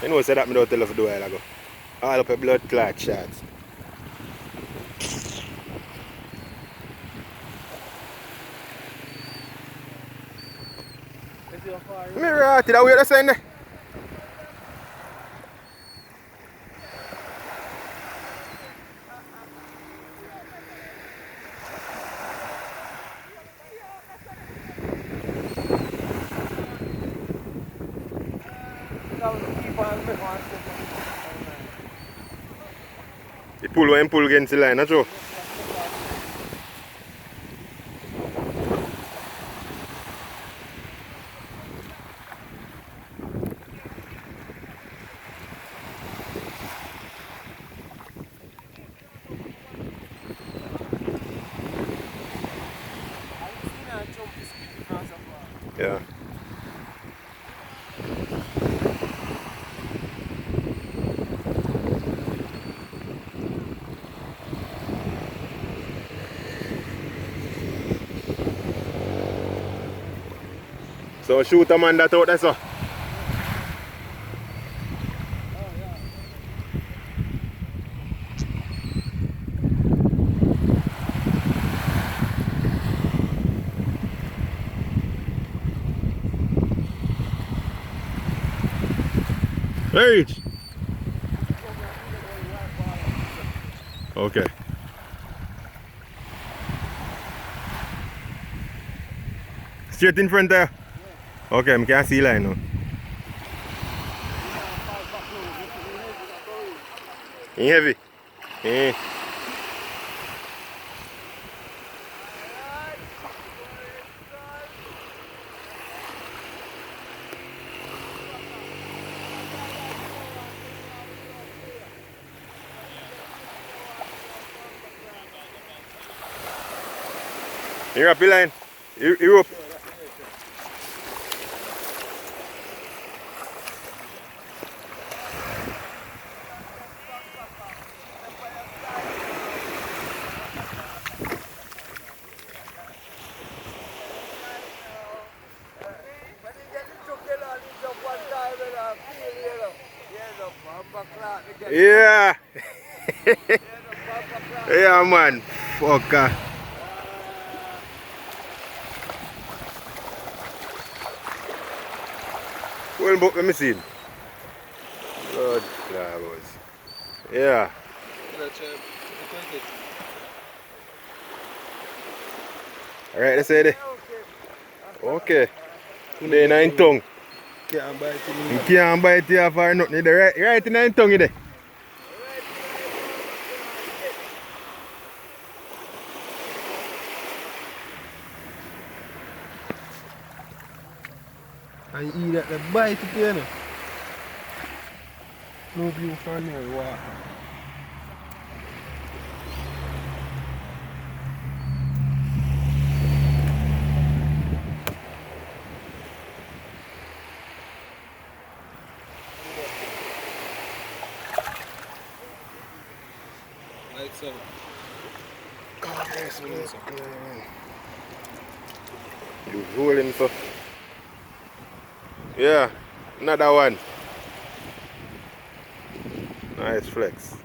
You know, say that me don't tell you to do a while ago. All up a blood clot shots. Me right, that way that's saying there. You pull one pull against the line, that's true. Yeah. So shoot a man that out there, so. Reach. Okay. Straight in front there. Okay, I can see line now. Ain't heavy. Eh. You're up the line. You're up. Yeah. Yeah, man. Fucker. Well, book, let me see. Good flowers. Yeah. Alright, let's say it. Okay. Today in tongue. Can't bite it. You can't bite it off or nothing. Right in tongue there. And you eat that, the bite it, you know. No view from no water. Like so. Oh, yes, please. You rolling so. Yeah, another one. Nice flex.